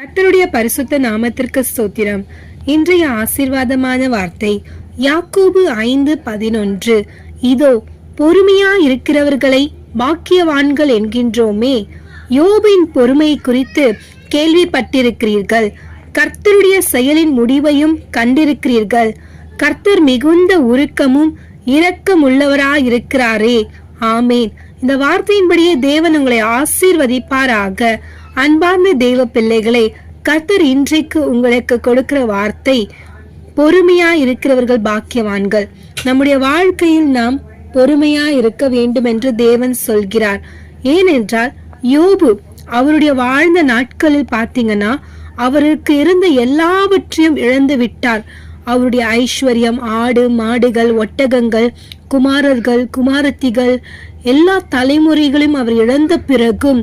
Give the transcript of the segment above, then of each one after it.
கர்த்தருடைய பரிசுத்த நாமத்திற்கு ஸ்தோத்திரம். இன்றைய ஆசீர்வாதமான வார்த்தை யாக்கோபு 5:11. இதோ பொறுமையா இருக்கிறவர்களை பாக்கியவான்கள் என்கின்றோமே. யோபின் பொறுமை குறித்து கேள்விப்பட்டிருக்கிறீர்கள், கர்த்தருடைய செயலின் முடிவையும் கண்டிருக்கிறீர்கள். கர்த்தர் மிகுந்த உருக்கமும் இரக்கமுள்ளவராயிருக்கிறாரே. ஆமேன். இந்த வார்த்தையின்படியே தேவன் உங்களை ஆசீர்வதிப்பாராக. அன்பார்ந்த தேவ பிள்ளைகளை, கர்த்தர் இன்றைக்கு உங்களுக்கு கொடுக்கிற வார்த்தை பொறுமையா இருக்கிறவர்கள் பாக்கியவான்கள். நம்முடைய வாழ்க்கையில் நாம் பொறுமையா இருக்க வேண்டும் என்று தேவன் சொல்கிறார். ஏனென்றால் யோபு அவருடைய வாழ்ந்த நாட்களில் பார்த்தீங்கன்னா அவருக்கு இருந்த எல்லாவற்றையும் இழந்து விட்டார். அவருடைய ஐஸ்வர்யம், ஆடு மாடுகள், ஒட்டகங்கள், குமாரர்கள், குமாரத்திகள், எல்லா தலைமுறைகளையும் அவர் இழந்த பிறகும்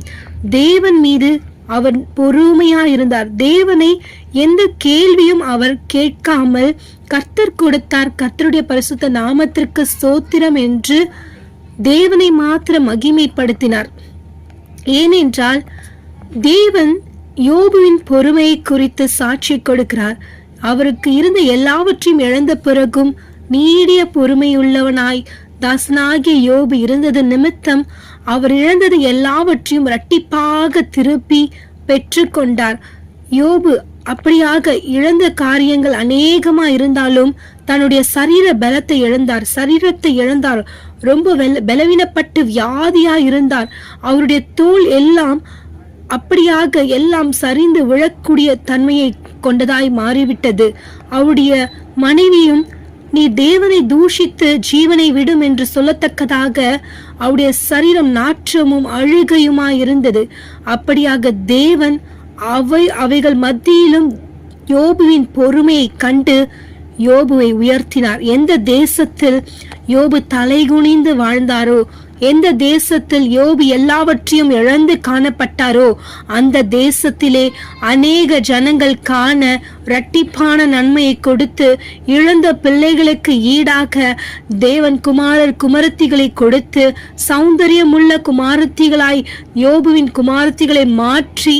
தேவன் மீது அவர் பொறுமையா இருந்தார். தேவனை எந்த கேள்வியும் அவர் கேட்காமல் கர்த்தர் கொடுத்தார். கர்த்தருடைய பரிசுத்த நாமத்திற்கு ஸ்தோத்திரம் என்று தேவனை மாத்திரம் மகிமைப்படுத்தினார். ஏனென்றால் தேவன் யோபுவின் பொறுமையை குறித்து சாட்சி கொடுக்கிறார். அவருக்கு இருந்த எல்லாவற்றையும் இழந்த பிறகும் நீடிய பொறுமையுள்ளவனாய் தாசனாகிய யோபு இருந்தது நிமித்தம் அவர் இழந்தது எல்லாவற்றையும் இரட்டிப்பாக திருப்பி பெற்று கொண்டார். யோபு அப்படியாக இழந்த காரியங்கள் அநேகமா இருந்தாலும் தன்னுடைய சரீர பலத்தை இழந்தார், சரீரத்தை இழந்தார். ரொம்ப பலவீனப்பட்டு வியாதியா இருந்தார். அவருடைய தோல் எல்லாம் அப்படியாக எல்லாம் சரிந்து விழக்கூடிய தன்மையை கொண்டதாய் மாறிவிட்டது. அவருடைய மனைவியும் நீ தேவனை தூஷித்து ஜீவனை விடும் என்று சொல்லத்தக்கதாக அவருடைய சரீரம் நாற்றமும் அழுகையுமாய் இருந்தது. அப்படியாக தேவன் அவைகள் மத்தியிலும் யோபுவின் பொறுமையை கண்டு யோபுவை உயர்த்தினார். எந்த தேசத்தில் யோபு தலைகுனிந்து வாழ்ந்தாரோ, எந்த தேசத்தில் யோபு எல்லாவற்றையும் இழந்து காணப்பட்டாரோ, அந்த தேசத்திலே அநேக ஜனங்கள் காண இரட்டிப்பான நன்மையை கொடுத்து இழந்த பிள்ளைகளுக்கு ஈடாக தேவன் குமாரர் குமாரத்திகளை கொடுத்து சௌந்தரியமுள்ள குமாரத்திகளாய் யோபுவின் குமாரத்திகளை மாற்றி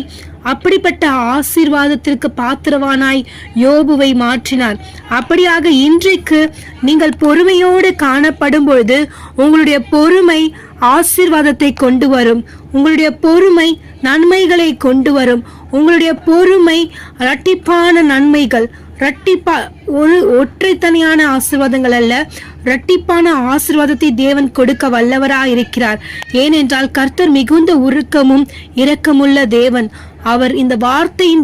அப்படிப்பட்ட ஆசீர்வாதத்திற்கு பாத்திரவானாய் யோபுவை மாற்றினார். அப்படியாக இன்றைக்கு நீங்கள் பொறுமையோடு காணப்படும் பொழுது உங்களுடைய பொறுமை ஆசீர்வாதத்தை கொண்டு வரும். உங்களுடைய பொறுமை நன்மைகளை கொண்டு வரும். உங்களுடைய பொறுமை இரட்டிப்பான நன்மைகள், ஒற்றைத்தனியான ஆசீர்வாதங்கள் அல்ல, இரட்டிப்பான ஆசீர்வாதத்தை தேவன் கொடுக்க வல்லவராய் இருக்கிறார். ஏனென்றால் கர்த்தர் மிகுந்த உருக்கமும் இரக்கமுள்ள தேவன். அவர் இந்த வார்த்தையின்